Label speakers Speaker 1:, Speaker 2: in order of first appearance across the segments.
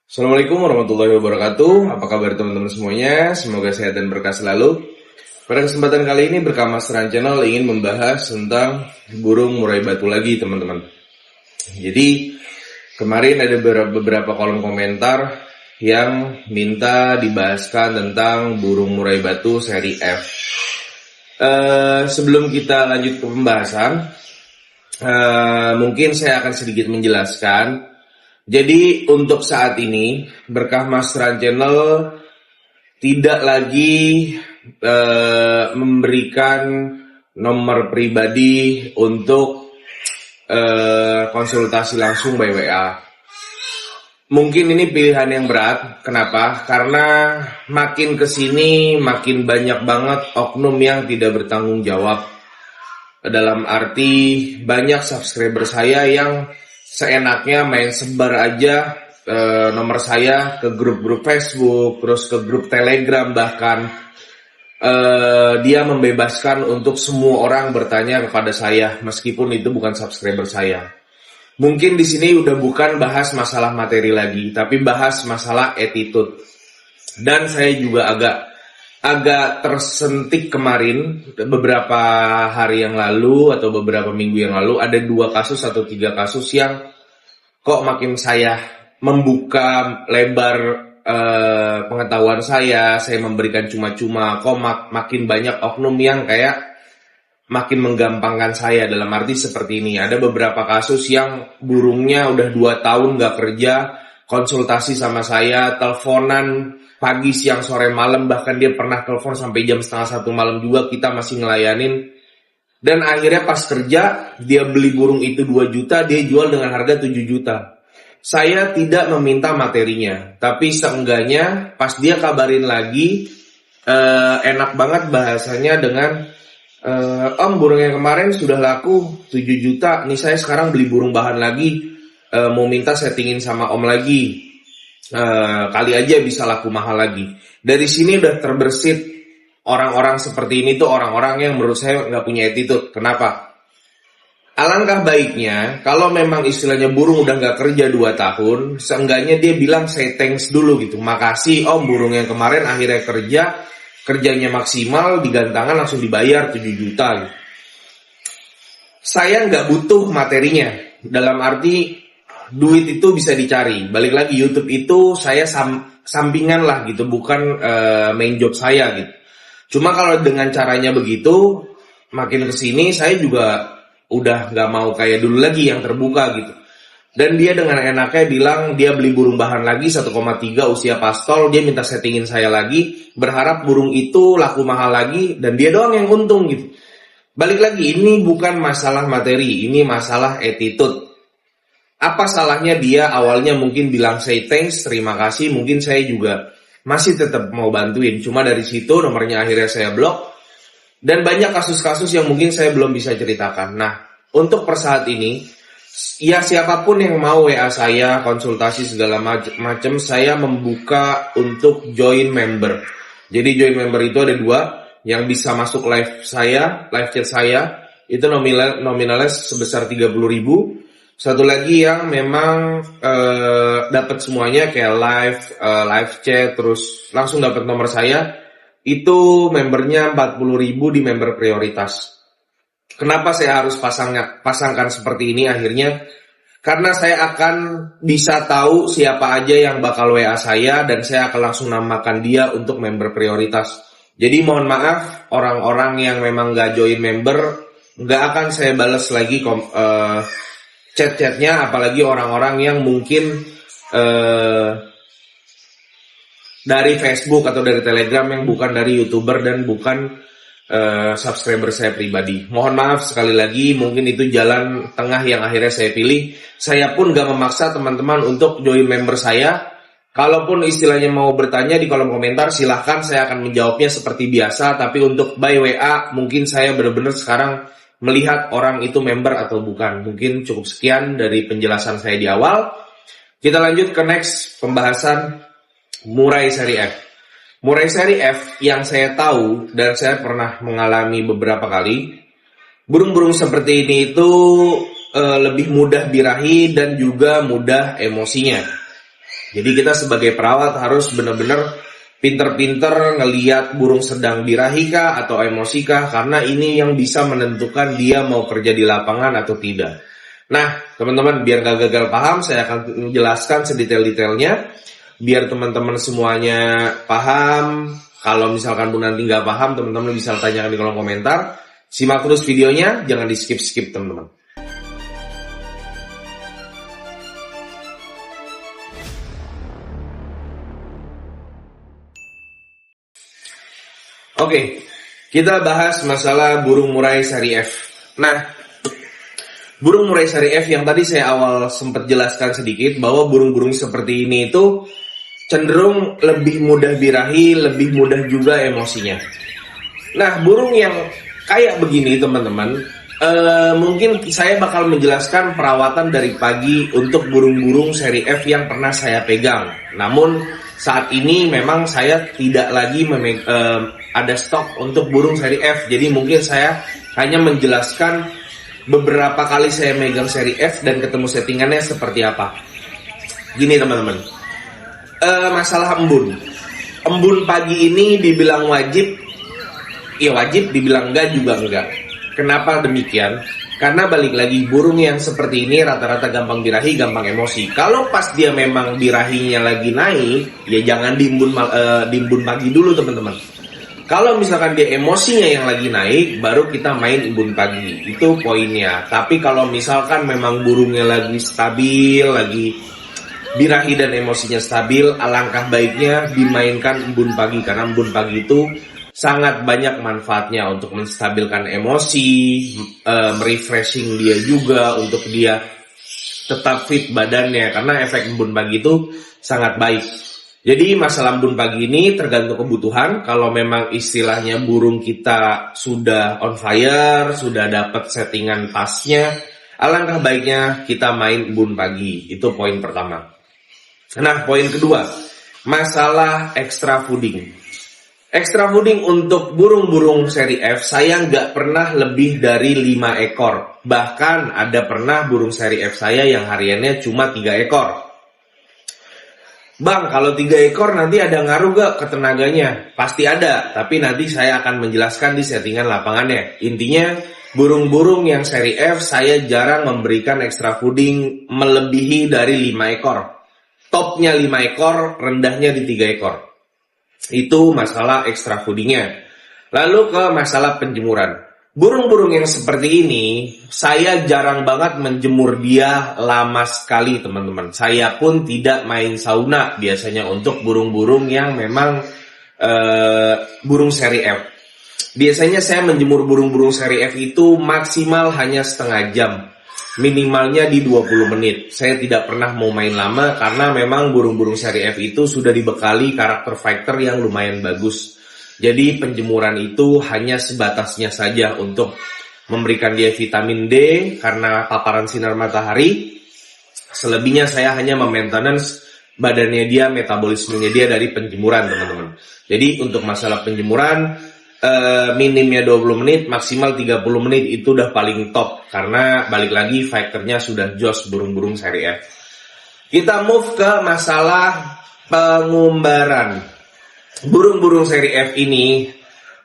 Speaker 1: Assalamualaikum warahmatullahi wabarakatuh. Apa kabar teman-teman semuanya? Semoga sehat dan berkah selalu. Pada kesempatan kali ini Berkah Masteran Channel ingin membahas tentang burung murai batu lagi teman-teman. Jadi kemarin ada beberapa kolom komentar yang minta dibahaskan tentang burung murai batu seri F. Sebelum kita lanjut ke pembahasan, mungkin saya akan sedikit menjelaskan. Jadi untuk saat ini Berkah Masteran Channel tidak lagi memberikan nomor pribadi untuk konsultasi langsung by WA. Mungkin ini pilihan yang berat. Kenapa? Karena makin kesini makin banyak banget oknum yang tidak bertanggung jawab. Dalam arti banyak subscriber saya yang seenaknya main sebar aja nomor saya ke grup-grup Facebook, terus ke grup Telegram, bahkan dia membebaskan untuk semua orang bertanya kepada saya meskipun itu bukan subscriber saya. Mungkin di sini udah bukan bahas masalah materi lagi, tapi bahas masalah attitude. Dan saya juga agak tersentik kemarin, beberapa hari yang lalu atau beberapa minggu yang lalu ada 2 kasus atau 3 kasus yang kok makin saya membuka lebar pengetahuan saya memberikan cuma-cuma, kok makin banyak oknum yang kayak makin menggampangkan saya. Dalam arti seperti ini, ada beberapa kasus yang burungnya udah 2 tahun gak kerja, konsultasi sama saya, teleponan pagi, siang, sore, malam, bahkan dia pernah telepon sampai jam 12:30 malam juga, kita masih ngelayanin. Dan akhirnya pas kerja, dia beli burung itu 2 juta, dia jual dengan harga 7 juta. Saya tidak meminta materinya, tapi seenggaknya pas dia kabarin lagi, enak banget bahasanya dengan, Om, burung yang kemarin sudah laku 7 juta, nih saya sekarang beli burung bahan lagi, mau minta settingin sama Om lagi. Kali aja bisa laku mahal lagi. Dari sini udah terbersit orang-orang seperti ini tuh orang-orang yang menurut saya nggak punya attitude. Kenapa? Alangkah baiknya kalau memang istilahnya burung udah nggak kerja 2 tahun, seenggaknya dia bilang say thanks dulu gitu. Makasih Om, burung yang kemarin akhirnya kerjanya maksimal, digantangan langsung dibayar 7 juta gitu. Saya nggak butuh materinya, dalam arti duit itu bisa dicari. Balik lagi, YouTube itu saya sampingan lah gitu, bukan main job saya gitu. Cuma kalau dengan caranya begitu, makin kesini saya juga udah gak mau kayak dulu lagi yang terbuka gitu. Dan dia dengan enaknya bilang dia beli burung bahan lagi 1,3 usia pastol, dia minta settingin saya lagi, berharap burung itu laku mahal lagi, dan dia doang yang untung gitu. Balik lagi, ini bukan masalah materi, ini masalah attitude. Apa salahnya dia awalnya mungkin bilang say thanks, terima kasih, mungkin saya juga masih tetap mau bantuin. Cuma dari situ nomornya akhirnya saya blok. Dan banyak kasus-kasus yang mungkin saya belum bisa ceritakan. Nah, untuk per saat ini, ya siapapun yang mau WA saya, konsultasi segala macam, saya membuka untuk join member. Jadi join member itu ada 2, yang bisa masuk live saya, live chat saya, itu nominalnya sebesar 30.000. Satu lagi yang memang dapat semuanya kayak live chat, terus langsung dapat nomor saya, itu membernya 40.000 di member prioritas. Kenapa saya harus pasangkan seperti ini akhirnya? Karena saya akan bisa tahu siapa aja yang bakal WA saya, dan saya akan langsung namakan dia untuk member prioritas. Jadi mohon maaf, orang-orang yang memang gak join member, gak akan saya balas lagi chat-chatnya, apalagi orang-orang yang mungkin dari Facebook atau dari Telegram yang bukan dari YouTuber dan bukan subscriber saya pribadi. Mohon maaf sekali lagi, mungkin itu jalan tengah yang akhirnya saya pilih. Saya pun gak memaksa teman-teman untuk join member saya. Kalaupun istilahnya mau bertanya di kolom komentar, silahkan, saya akan menjawabnya seperti biasa. Tapi untuk by WA, mungkin saya benar-benar sekarang melihat orang itu member atau bukan. Mungkin cukup sekian dari penjelasan saya di awal. Kita lanjut ke next pembahasan murai seri F. Murai seri F yang saya tahu dan saya pernah mengalami beberapa kali, burung-burung seperti ini itu lebih mudah birahi dan juga mudah emosinya. Jadi kita sebagai perawat harus benar-benar pinter-pinter ngeliat burung sedang birahi kah atau emosi kah, karena ini yang bisa menentukan dia mau kerja di lapangan atau tidak. Nah, teman-teman, biar gak gagal paham, saya akan menjelaskan sedetail-detailnya biar teman-teman semuanya paham. Kalau misalkan pun nanti nggak paham, teman-teman bisa tanyakan di kolom komentar. Simak terus videonya, jangan di skip-skip teman-teman. Oke, kita bahas masalah burung murai seri F. Nah, burung murai seri F yang tadi saya awal sempat jelaskan sedikit, bahwa burung-burung seperti ini itu cenderung lebih mudah birahi, lebih mudah juga emosinya. Nah, burung yang kayak begini teman-teman, mungkin saya bakal menjelaskan perawatan dari pagi untuk burung-burung seri F yang pernah saya pegang. Namun saat ini memang saya tidak lagi ada stok untuk burung seri F. Jadi mungkin saya hanya menjelaskan beberapa kali saya megang seri F dan ketemu settingannya seperti apa. Gini teman-teman, masalah embun. Embun pagi ini dibilang wajib, ya wajib, dibilang enggak juga enggak. Kenapa demikian? Karena balik lagi, burung yang seperti ini rata-rata gampang birahi, gampang emosi. Kalau pas dia memang birahinya lagi naik, ya jangan di embun pagi dulu teman-teman. Kalau misalkan dia emosinya yang lagi naik, baru kita main embun pagi. Itu poinnya. Tapi kalau misalkan memang burungnya lagi stabil, lagi birahi dan emosinya stabil, alangkah baiknya dimainkan embun pagi. Karena embun pagi itu sangat banyak manfaatnya untuk menstabilkan emosi, merefreshing dia juga, untuk dia tetap fit badannya, karena efek embun pagi itu sangat baik. Jadi masalah embun pagi ini tergantung kebutuhan. Kalau memang istilahnya burung kita sudah on fire, sudah dapat settingan pasnya, alangkah baiknya kita main embun pagi. Itu poin pertama. Nah, poin kedua, masalah extra fooding. Extra fooding untuk burung-burung seri F, saya nggak pernah lebih dari 5 ekor. Bahkan ada pernah burung seri F saya yang hariannya cuma 3 ekor. Bang, kalau 3 ekor nanti ada ngaruh gak ke tenaganya? Pasti ada, tapi nanti saya akan menjelaskan di settingan lapangannya. Intinya, burung-burung yang seri F saya jarang memberikan extra fooding melebihi dari 5 ekor. Topnya 5 ekor, rendahnya di 3 ekor. Itu masalah extra foodingnya. Lalu ke masalah penjemuran. Burung-burung yang seperti ini, saya jarang banget menjemur dia lama sekali teman-teman. Saya pun tidak main sauna biasanya untuk burung-burung yang memang burung seri F. Biasanya saya menjemur burung-burung seri F itu maksimal hanya setengah jam. Minimalnya di 20 menit. Saya tidak pernah mau main lama karena memang burung-burung seri F itu sudah dibekali karakter fighter yang lumayan bagus. Jadi penjemuran itu hanya sebatasnya saja untuk memberikan dia vitamin D karena paparan sinar matahari. Selebihnya saya hanya memaintenance badannya dia, metabolismenya dia dari penjemuran teman-teman. Jadi untuk masalah penjemuran, minimnya 20 menit, maksimal 30 menit itu udah paling top. Karena balik lagi fighternya sudah jos burung-burung seri F. Kita move ke masalah pengumbaran. Burung-burung seri F ini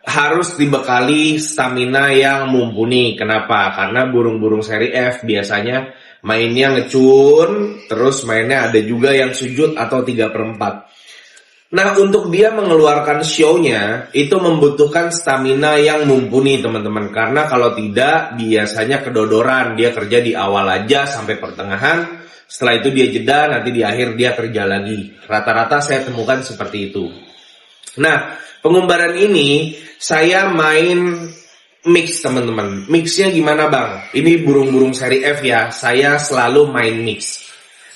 Speaker 1: harus dibekali stamina yang mumpuni. Kenapa? Karena burung-burung seri F biasanya mainnya ngecun, terus mainnya ada juga yang sujud atau 3/4. Nah, untuk dia mengeluarkan show-nya, itu membutuhkan stamina yang mumpuni, teman-teman. Karena kalau tidak, biasanya kedodoran. Dia kerja di awal aja sampai pertengahan. Setelah itu dia jeda, nanti di akhir dia kerja lagi. Rata-rata saya temukan seperti itu. Nah, pengumbaran ini, saya main mix, teman-teman. Mixnya gimana, Bang? Ini burung-burung seri F ya. Saya selalu main mix.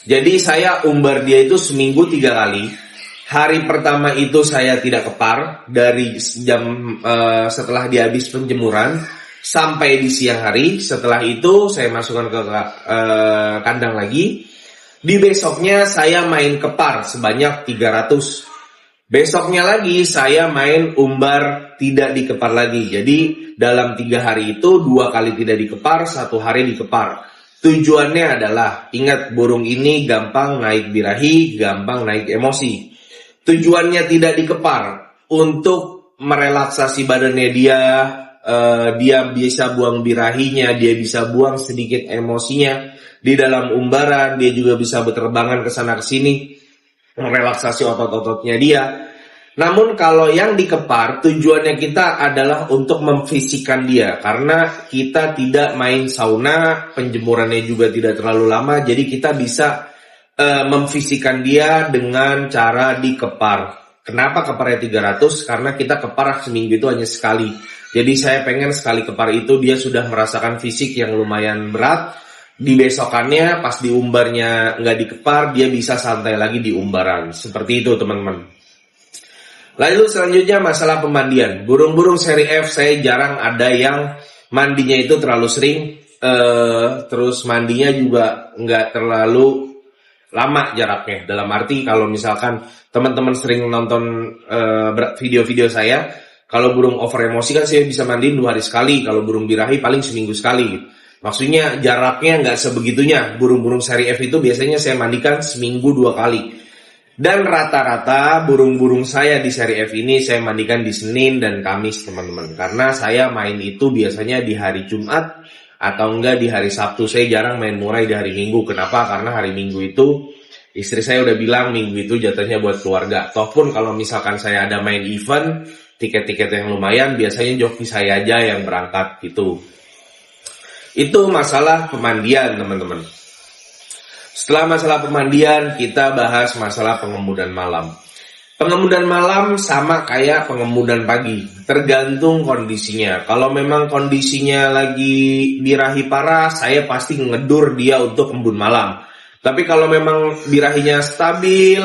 Speaker 1: Jadi, saya umbar dia itu seminggu 3 kali. Hari pertama itu saya tidak kepar dari jam setelah dia habis penjemuran sampai di siang hari. Setelah itu saya masukkan ke kandang lagi. Di besoknya saya main kepar sebanyak 300. Besoknya lagi saya main umbar tidak dikepar lagi. Jadi dalam 3 hari itu 2 kali tidak dikepar, 1 hari dikepar. Tujuannya adalah, ingat burung ini gampang naik birahi, gampang naik emosi. Tujuannya tidak dikepar, untuk merelaksasi badannya dia, dia bisa buang birahinya, dia bisa buang sedikit emosinya di dalam umbaran, dia juga bisa berterbangan ke sana ke sini, merelaksasi otot-ototnya dia. Namun kalau yang dikepar, tujuannya kita adalah untuk memfisikan dia, karena kita tidak main sauna, penjemurannya juga tidak terlalu lama, jadi kita bisa memfisikan dia dengan cara dikepar. Kenapa keparnya 300? Karena kita kepar seminggu itu hanya sekali. Jadi saya pengen sekali kepar itu dia sudah merasakan fisik yang lumayan berat. Di besokannya pas di umbarnya nggak dikepar, dia bisa santai lagi di umbaran. Seperti itu teman-teman. Lalu selanjutnya masalah pemandian. Burung-burung seri F saya jarang ada yang mandinya itu terlalu sering. Terus mandinya juga nggak terlalu lama jaraknya. Dalam arti kalau misalkan teman-teman sering nonton video-video saya, kalau burung over emosi kan saya bisa mandiin 2 hari sekali. Kalau burung birahi paling seminggu sekali. Maksudnya jaraknya nggak sebegitunya. Burung-burung seri F itu biasanya saya mandikan seminggu 2 kali. Dan rata-rata burung-burung saya di seri F ini saya mandikan di Senin dan Kamis teman-teman. Karena saya main itu biasanya di hari Jumat atau enggak di hari Sabtu. Saya jarang main murai di hari Minggu. Kenapa? Karena hari Minggu itu istri saya udah bilang minggu itu jatuhnya buat keluarga. Toh pun kalau misalkan saya ada main event, tiket-tiket yang lumayan, biasanya joki saya aja yang berangkat gitu. Itu masalah pemandian teman-teman. Setelah masalah pemandian, kita bahas masalah pengembudan malam. Pengembudan malam sama kayak pengembudan pagi, tergantung kondisinya. Kalau memang kondisinya lagi birahi parah, saya pasti ngedur dia untuk embun malam. Tapi kalau memang birahinya stabil,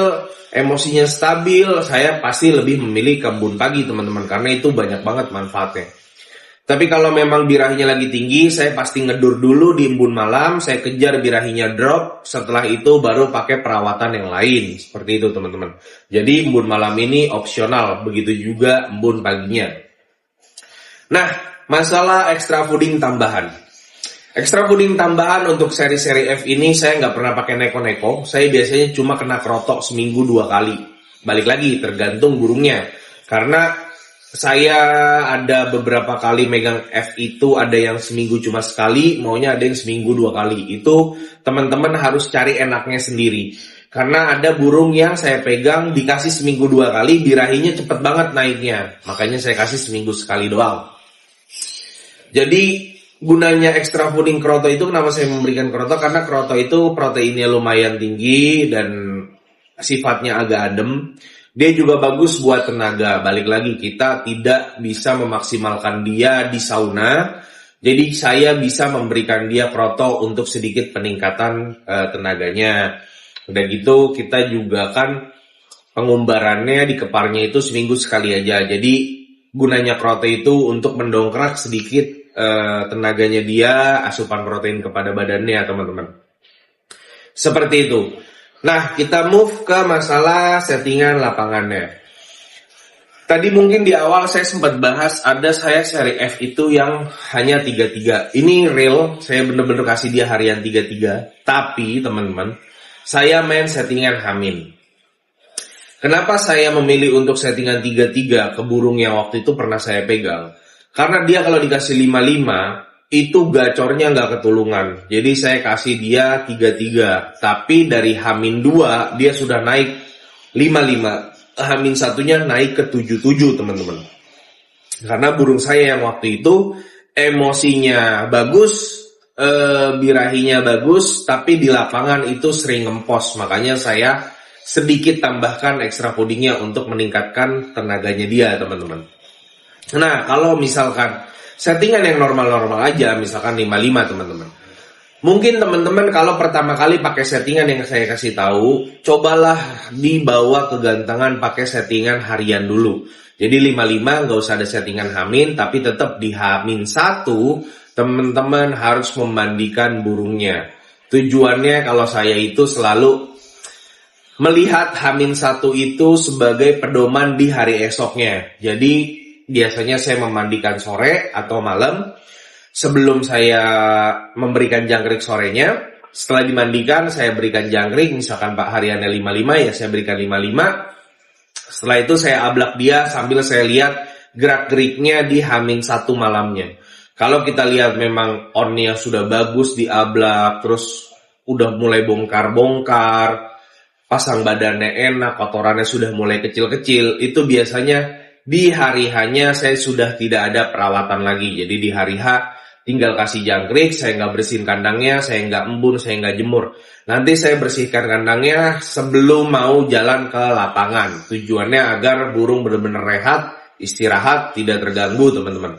Speaker 1: emosinya stabil, saya pasti lebih memilih embun pagi teman-teman, karena itu banyak banget manfaatnya. Tapi kalau memang birahinya lagi tinggi, saya pasti ngedur dulu di embun malam, saya kejar birahinya drop, setelah itu baru pakai perawatan yang lain. Seperti itu teman-teman. Jadi embun malam ini opsional, begitu juga embun paginya. Nah, masalah extra fooding tambahan. Extra fooding tambahan untuk seri-seri F ini saya nggak pernah pakai neko-neko, saya biasanya cuma kena kerotok seminggu 2 kali. Balik lagi, tergantung burungnya. Karena saya ada beberapa kali megang F itu, ada yang seminggu cuma sekali, maunya ada yang seminggu 2 kali. Itu teman-teman harus cari enaknya sendiri. Karena ada burung yang saya pegang dikasih seminggu 2 kali, birahinya cepet banget naiknya. Makanya saya kasih seminggu sekali doang. Jadi gunanya extra fooding kroto itu, kenapa saya memberikan kroto? Karena kroto itu proteinnya lumayan tinggi dan sifatnya agak adem. Dia juga bagus buat tenaga. Balik lagi, kita tidak bisa memaksimalkan dia di sauna. Jadi saya bisa memberikan dia kroto untuk sedikit peningkatan tenaganya. Udah gitu kita juga kan pengumbarannya di keparnya itu seminggu sekali aja. Jadi gunanya kroto itu untuk mendongkrak sedikit tenaganya dia, asupan protein kepada badannya teman-teman. Seperti itu. Nah, kita move ke masalah settingan lapangannya. Tadi mungkin di awal saya sempat bahas, ada saya seri F itu yang hanya 33. Ini real, saya bener-bener kasih dia harian 33. Tapi teman-teman, saya main settingan Hamin. Kenapa saya memilih untuk settingan 33 ke burung yang waktu itu pernah saya pegang? Karena dia kalau dikasih 55, itu gacornya nggak ketulungan. Jadi saya kasih dia 33. Tapi dari Hamin 2, dia sudah naik 55. Hamin satunya naik ke 77 teman-teman. Karena burung saya yang waktu itu emosinya bagus, birahinya bagus, tapi di lapangan itu sering ngempos. Makanya saya sedikit tambahkan extra foodingnya untuk meningkatkan tenaganya dia teman-teman. Nah, kalau misalkan settingan yang normal-normal aja, misalkan 55 teman-teman. Mungkin teman-teman kalau pertama kali pakai settingan yang saya kasih tahu, cobalah dibawa kegantengan pakai settingan harian dulu. Jadi 55 nggak usah ada settingan Hamin, tapi tetap di Hamin 1, teman-teman harus memandikan burungnya. Tujuannya kalau saya itu selalu melihat Hamin 1 itu sebagai pedoman di hari esoknya. Jadi biasanya saya memandikan sore atau malam. sebelum saya memberikan jangkrik sorenya, setelah dimandikan saya berikan jangkrik, misalkan Pak hariannya 55 ya saya berikan 55. Setelah itu saya ablak dia sambil saya lihat gerak-geriknya di H-1 malamnya. Kalau kita lihat memang on-nya sudah bagus diablak, terus udah mulai bongkar-bongkar, pasang badannya enak, kotorannya sudah mulai kecil-kecil, itu biasanya di hari H-nya saya sudah tidak ada perawatan lagi. Jadi di hari H tinggal kasih jangkrik, saya nggak bersihin kandangnya, saya nggak embun, saya nggak jemur. Nanti saya bersihkan kandangnya sebelum mau jalan ke lapangan. Tujuannya agar burung benar-benar rehat, istirahat, tidak terganggu teman-teman.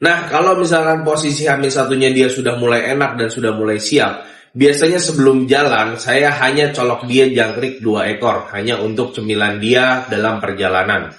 Speaker 1: Nah, kalau misalkan posisi H-1-nya dia sudah mulai enak dan sudah mulai siap, biasanya sebelum jalan, saya hanya colok dia jangkrik 2 ekor, hanya untuk cemilan dia dalam perjalanan.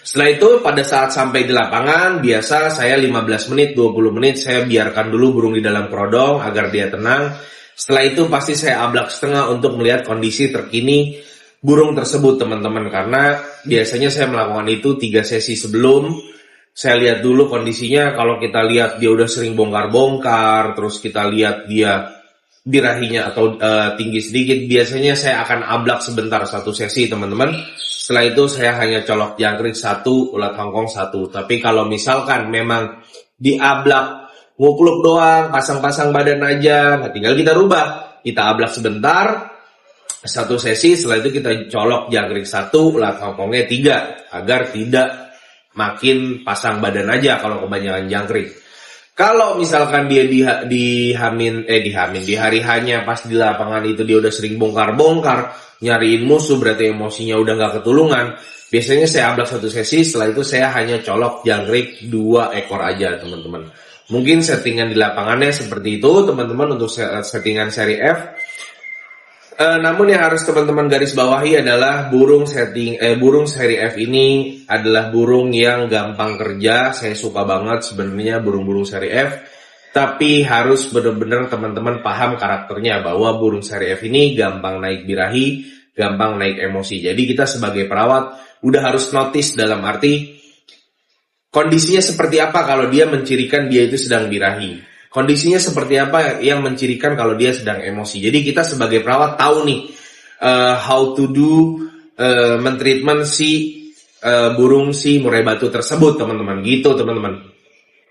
Speaker 1: Setelah itu, pada saat sampai di lapangan, biasa saya 15 menit, 20 menit, saya biarkan dulu burung di dalam kerodong agar dia tenang. Setelah itu, pasti saya ablak setengah untuk melihat kondisi terkini burung tersebut, teman-teman. Karena biasanya saya melakukan itu 3 sesi sebelum. Saya lihat dulu kondisinya, kalau kita lihat dia udah sering bongkar-bongkar, terus kita lihat dia birahinya atau tinggi sedikit, biasanya saya akan ablak sebentar 1 sesi teman-teman. Setelah itu saya hanya colok jangkrik 1, ulat Hongkong 1. Tapi kalau misalkan memang diablak ngupluk doang, pasang-pasang badan aja, nah tinggal kita rubah. Kita ablak sebentar, 1 sesi, setelah itu kita colok jangkrik 1, ulat Hongkongnya 3, agar tidak makin pasang badan aja kalau kebanyakan jangkrik. Kalau misalkan dia di hari H-nya pas di lapangan itu dia udah sering bongkar-bongkar, nyariin musuh, berarti emosinya udah gak ketulungan. Biasanya saya ablak 1 sesi, setelah itu saya hanya colok jangkrik 2 ekor aja teman-teman. Mungkin settingan di lapangannya seperti itu teman-teman untuk settingan seri F. Namun yang harus teman-teman garis bawahi adalah burung seri F ini adalah burung yang gampang kerja. Saya suka banget sebenarnya burung-burung seri F. Tapi harus benar-benar teman-teman paham karakternya bahwa burung seri F ini gampang naik birahi, gampang naik emosi. Jadi kita sebagai perawat udah harus notice dalam arti kondisinya seperti apa kalau dia mencirikan dia itu sedang birahi. Kondisinya seperti apa yang mencirikan kalau dia sedang emosi. Jadi kita sebagai perawat tahu nih how to do mentreatment si burung si murai batu tersebut teman-teman. Gitu teman-teman.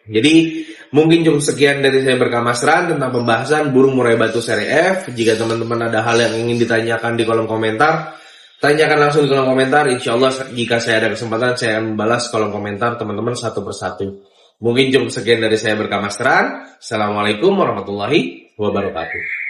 Speaker 1: Jadi mungkin cukup sekian dari saya berkamasran tentang pembahasan burung murai batu seri F. Jika teman-teman ada hal yang ingin ditanyakan di kolom komentar, tanyakan langsung di kolom komentar. Insya Allah jika saya ada kesempatan saya akan membalas kolom komentar teman-teman satu persatu. Mungkin cukup sekian dari saya berkamasran. Assalamualaikum warahmatullahi wabarakatuh.